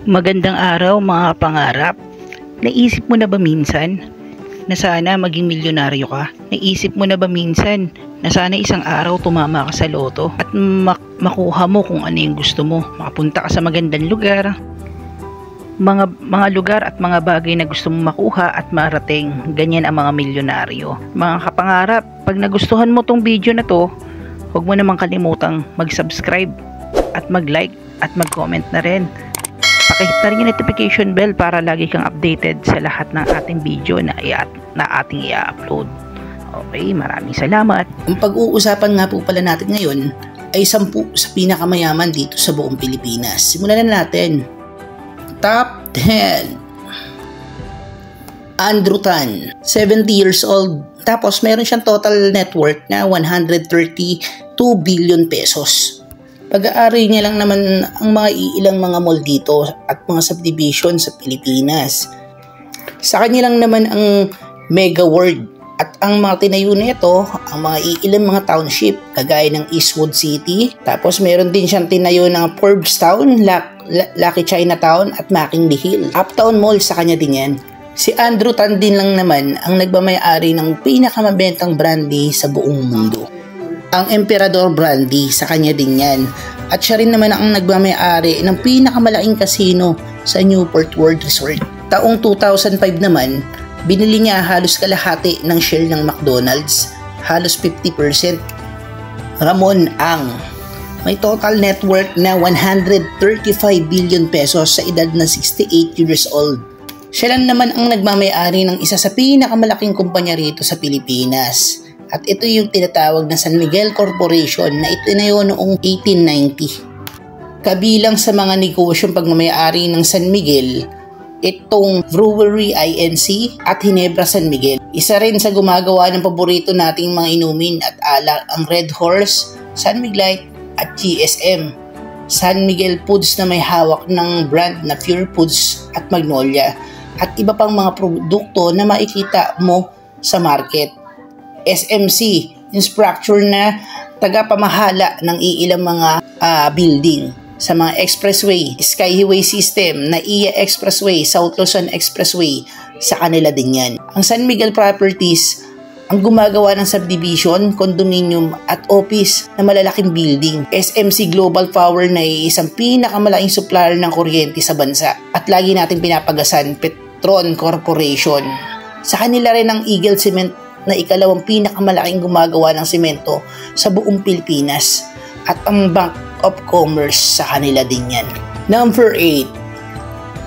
Magandang araw mga pangarap. Naisip mo na ba minsan na sana maging milyonaryo ka? Naisip mo na ba minsan na sana isang araw tumama ka sa loto at makuha mo kung ano yung gusto mo? Makapunta ka sa magandang lugar, mga lugar at mga bagay na gusto mo makuha at marating. Ganyan ang mga milyonaryo. Mga kapangarap, pag nagustuhan mo tong video na to, huwag mo namang kalimutang mag-subscribe at mag-like at mag-comment na rin. Pakihit na rin yung notification bell para lagi kang updated sa lahat ng ating video na ating i-upload. Okay, maraming salamat. Ang pag-uusapan nga po pala natin ngayon ay 10 sa pinakamayaman dito sa buong Pilipinas. Simulan na natin. Top 10. Andrew Tan, 70 years old. Tapos meron siyang total net worth na 132 billion pesos. Pag-aari niya lang naman ang mga ilang mga mall dito at mga subdivision sa Pilipinas. Sa kanya lang naman ang Mega World at ang mga tinayo na ito, ang mga ilang mga township kagaya ng Eastwood City. Tapos meron din siyang tinayo ng Forbes Town, Lucky Chinatown at McKinley Hill. Uptown Mall sa kanya din yan. Si Andrew Tan din lang naman ang nagmamayari ng pinakamabentang brandy sa buong mundo. Ang Emperador Brandy, sa kanya din yan. At siya rin naman ang nagmamayari ng pinakamalaking casino sa Newport World Resort. Taong 2005 naman, binili niya halos kalahati ng share ng McDonald's, halos 50%. Ramon Ang, may total net worth na 135 billion pesos sa edad na 68 years old. Siya lang naman ang nagmamayari ng isa sa pinakamalaking kumpanya rito sa Pilipinas. At ito yung tinatawag na San Miguel Corporation na itinayo noong 1890. Kabilang sa mga negosyong pagmamayari ng San Miguel, itong Brewery INC at Ginebra San Miguel. Isa rin sa gumagawa ng paborito nating mga inumin at alak ang Red Horse, San Miguelite at GSM. San Miguel Foods na may hawak ng brand na Pure Foods at Magnolia at iba pang mga produkto na makikita mo sa market. SMC, yung structure na tagapamahala ng ilang mga building sa mga expressway, Skyway System, NAIA Expressway, South Luzon Expressway, sa kanila din yan. Ang San Miguel Properties, ang gumagawa ng subdivision, condominium at office na malalaking building. SMC Global Power na isang pinakamalaking supplier ng kuryente sa bansa at lagi natin pinapagasan, Petron Corporation. Sa kanila rin ang Eagle Cement na ikalawang pinakamalaking gumagawa ng semento sa buong Pilipinas at ang Bank of Commerce sa kanila din yan. Number 8.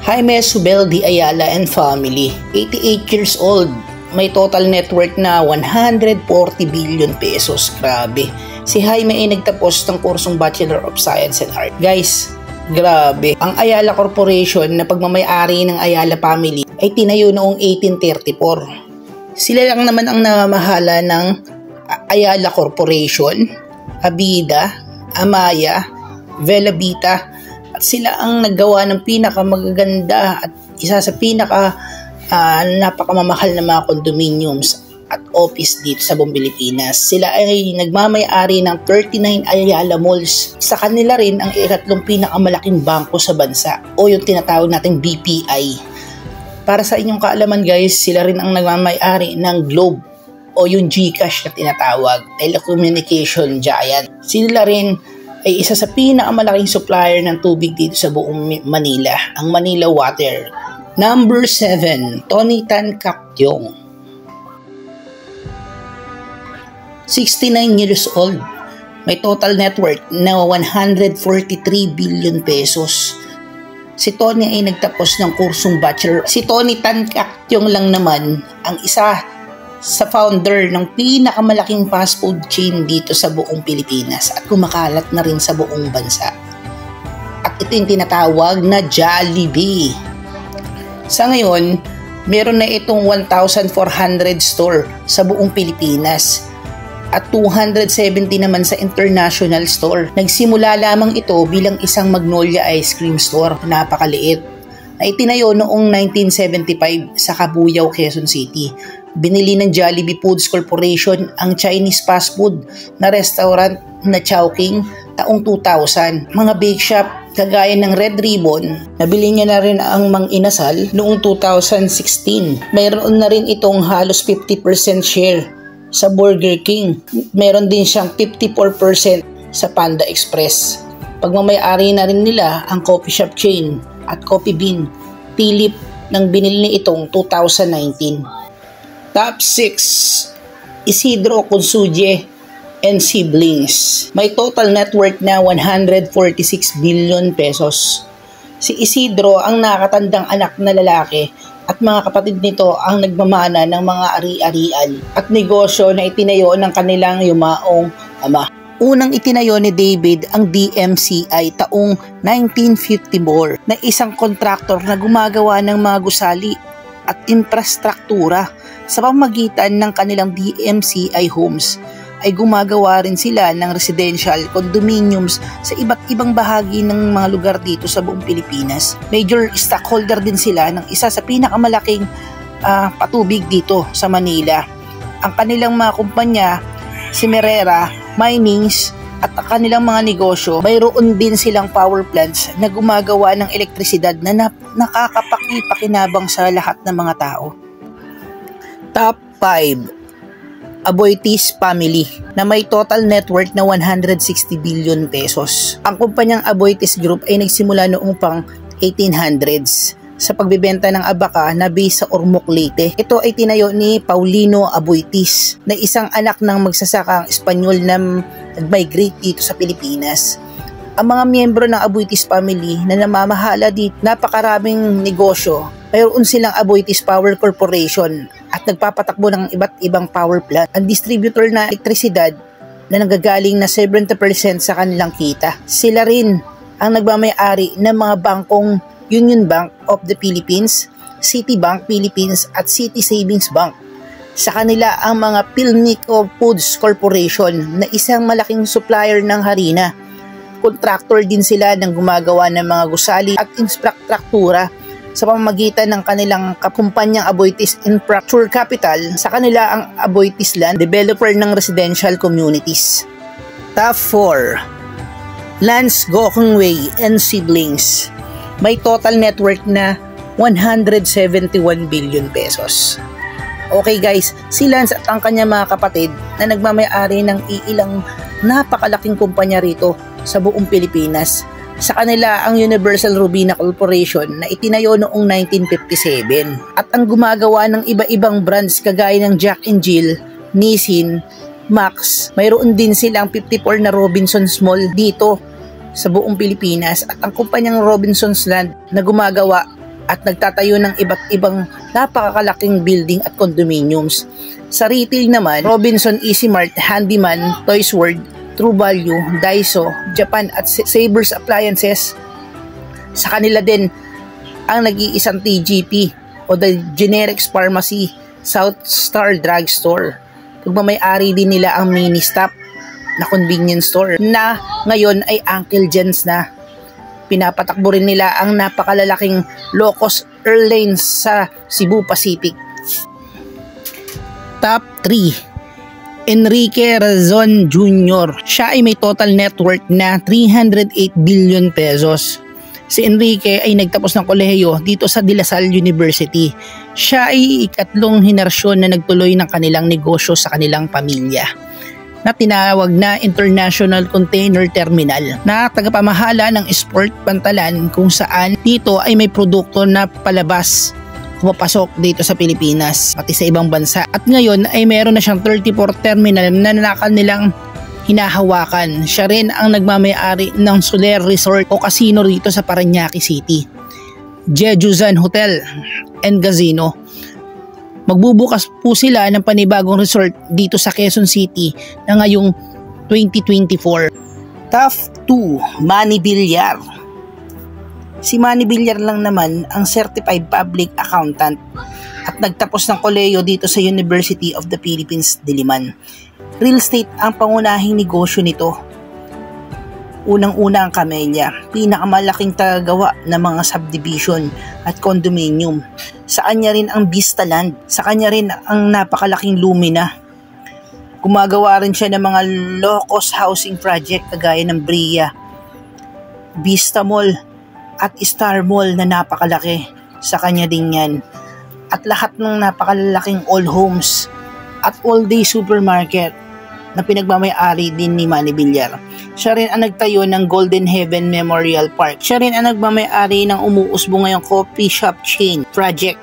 Jaime Zubeldi Ayala and Family, 88 years old, may total net worth na 140 billion pesos. Grabe. Si Jaime ay nagtapos ng kursong Bachelor of Science and Art. Guys, grabe. Ang Ayala Corporation na pagmamayari ng Ayala Family ay tinayo noong 1834. Sila lang naman ang namamahala ng Ayala Corporation, Abida, Amaya, Velavita at sila ang naggawa ng pinakamagaganda at isa sa napakamamahal na mga condominiums at office dito sa buong Pilipinas. Sila ay nagmamayari ng 39 Ayala Malls. Sa kanila rin ang ikatlong pinakamalaking bangko sa bansa o yung tinatawag nating BPI. Para sa inyong kaalaman guys, sila rin ang nagmamayari ng Globe o yung GCash na tinatawag, telecommunication giant. Sila rin ay isa sa pinakamalaking supplier ng tubig dito sa buong Manila, ang Manila Water. Number 7, Tony Tan Caktiong, 69 years old, may total net worth na 143 billion pesos. Si Tony ay nagtapos ng kursong bachelor. Si Tony Tan Caktiong lang naman ang isa sa founder ng pinakamalaking fast food chain dito sa buong Pilipinas at kumakalat na rin sa buong bansa. At ito yung tinatawag na Jollibee. Sa ngayon, meron na itong 1,400 store sa buong Pilipinas at 270 naman sa international store. Nagsimula lamang ito bilang isang Magnolia ice cream store, napakaliit, na itinayo noong 1975 sa Cabuyao, Quezon City. Binili ng Jollibee Foods Corporation ang Chinese fast food na restaurant na Chowking taong 2000. Mga bake shop kagaya ng Red Ribbon, nabili niya na rin ang Mang Inasal noong 2016. Mayroon na rin itong halos 50% share sa Burger King. Meron din siyang 54% sa Panda Express. Pagmamay-ari na rin nila ang coffee shop chain at Coffee Bean, Philip, nang binili ni itong 2019. Top 6. Isidro Consuye and Siblings. May total net worth na 146 billion pesos. Si Isidro ang nakatandang anak na lalaki at mga kapatid nito ang nagmamana ng mga ari-arian at negosyo na itinayo ng kanilang yumaong ama. Unang itinayo ni David ang DMCI taong 1954 na isang kontraktor na gumagawa ng mga gusali at infrastruktura. Sa pamamagitan ng kanilang DMCI homes ay gumagawa rin sila ng residential condominiums sa iba't ibang bahagi ng mga lugar dito sa buong Pilipinas. Major stockholder din sila ng isa sa pinakamalaking patubig dito sa Manila. Ang kanilang mga kumpanya, si Merera Minings, at ang kanilang mga negosyo, mayroon din silang power plants na gumagawa ng elektrisidad na nakakapaki-pakinabang sa lahat ng mga tao. Top 5. Aboitiz Family na may total net worth na 160 billion pesos. Ang kumpanyang Aboitiz Group ay nagsimula noong pang 1800s sa pagbebenta ng abaka na base sa Ormoc, Leyte. Ito ay tinayo ni Paulino Aboitiz na isang anak ng magsasakang Espanyol na nag-migrate dito sa Pilipinas. Ang mga miyembro ng Aboitiz family na namamahala dito, napakaraming negosyo. Mayroon silang Aboitiz Power Corporation at nagpapatakbo ng iba't ibang power plant. Ang distributor na elektrisidad na nanggagaling na 70% sa kanilang kita. Sila rin ang nagmamay-ari ng mga bangkong Union Bank of the Philippines, Citibank Philippines at City Savings Bank. Sa kanila ang mga Philnico Foods Corporation na isang malaking supplier ng harina. Contractor din sila ng gumagawa ng mga gusali at infrastruktura sa pamamagitan ng kanilang kumpanyang Aboitiz Infrastructure Capital. Sa kanila ang Aboitiz Land, developer ng residential communities. Top 4. Lance Gokongwei and Siblings. May total net worth na 171 billion pesos. Okay guys, si Lance at ang kanyang mga kapatid na nagmamay-ari ng ilang napakalaking kumpanya rito sa buong Pilipinas. Sa kanila ang Universal Robina Corporation na itinayo noong 1957 at ang gumagawa ng iba-ibang brands kagaya ng Jack and Jill, Nissin, Max. Mayroon din silang 54 na Robinsons Mall dito sa buong Pilipinas at ang kumpanyang Robinsons Land na gumagawa at nagtatayo ng iba't ibang napakakalaking building at condominiums. Sa retail naman, Robinson Easy Mart, Handyman, Toys World, True Value, Daiso, Japan at Sabers Appliances. Sa kanila din ang nag-iisang TGP o The Generics Pharmacy, South Star Drugstore. Pagmamay-ari din nila ang Mini Stop na convenience store na ngayon ay Uncle Jen's na. Pinapatakbo rin nila ang napakalalaking low-cost airlines sa Cebu Pacific. Top 3. Enrique Razon Jr. Siya ay may total net worth na 308 billion pesos. Si Enrique ay nagtapos ng kolehiyo dito sa De La Salle University. Siya ay ikatlong henerasyon na nagtuloy ng kanilang negosyo sa kanilang pamilya na tinawag na International Container Terminal na tagapamahala ng Sport Pantalan kung saan dito ay may produkto na palabas pumapasok dito sa Pilipinas pati sa ibang bansa. At ngayon ay meron na siyang 34 terminal na kanilang hinahawakan. Siya rin ang nagmamay-ari ng Soler Resort o casino rito sa Parañaque City, Jejuzan Hotel and Casino. Magbubukas po sila ng panibagong resort dito sa Quezon City na ngayong 2024. Top 2. Manny Villar. Si Manny Villar lang naman ang Certified Public Accountant at nagtapos ng kolehiyo dito sa University of the Philippines, Diliman. Real estate ang pangunahing negosyo nito. Unang-una ang Camellia, pinakamalaking tagagawa ng mga subdivision at condominium. Sa kanya rin ang Vista Land, sa kanya rin ang napakalaking Lumina. Gumagawa rin siya ng mga low-cost housing project kagaya ng Bria. Vista Mall at Star Mall na napakalaki. Sa kanya din yan. At lahat ng napakalalaking all homes at all-day supermarket na pinagmamay-ari din ni Manny Villar. Siya rin ang nagtayo ng Golden Heaven Memorial Park. Siya rin ang nagmamay-ari ng umuusbo ngayong coffee shop chain project.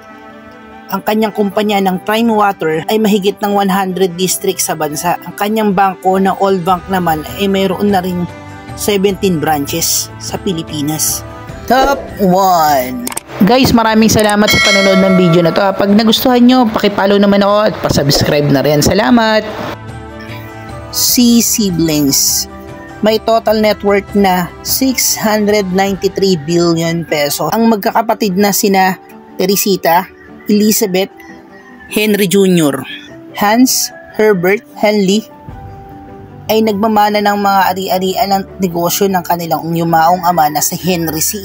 Ang kanyang kumpanya ng Prime Water ay mahigit ng 100 districts sa bansa. Ang kanyang bangko na All Bank naman ay mayroon na ring 17 branches sa Pilipinas. Top 1. Guys, maraming salamat sa panonood ng video na to. Pag nagustuhan nyo, pakipollow naman ako at pasubscribe na rin. Salamat! C Siblings. May total net worth na 693 billion peso. Ang magkakapatid na sina Teresita, Elizabeth, Henry Jr., Hans, Herbert, Henley ay nagmamana ng mga ari-arian ng negosyo ng kanilang yumaong ama na si Henry C.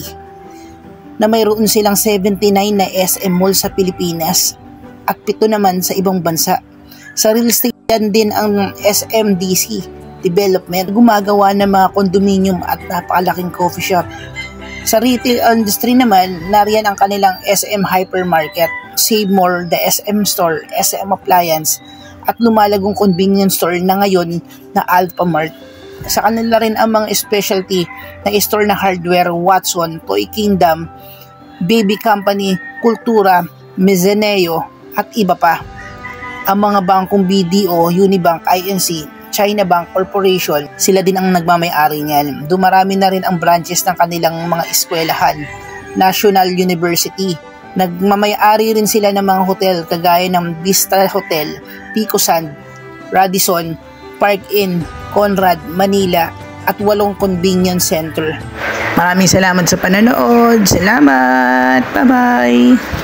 Na mayroon silang 79 na SM Mall sa Pilipinas at 7 naman sa ibang bansa. Sa real estate din ang SMDC Development, gumagawa ng mga condominium at napakalaking coffee shop. Sa retail industry naman, nariyan ang kanilang SM Hypermarket, Save More, the SM Store, SM Appliance, at lumalagong convenience store na ngayon na Alphamart. Sa kanila rin ang mga specialty na store na hardware, Watson, Toy Kingdom, Baby Company, Kultura, Mezeneo, at iba pa. Ang mga bangkong BDO, Unibank, INC, China Bank Corporation, sila din ang nagmamay-ari niyan. Dumarami na rin ang branches ng kanilang mga eskwelahan. National University. Nagmamay-ari rin sila ng mga hotel kagaya ng Vista Hotel, Pico Sand, Radisson, Park Inn, Conrad, Manila, at 8 convenience center. Maraming salamat sa panonood. Salamat! Bye-bye!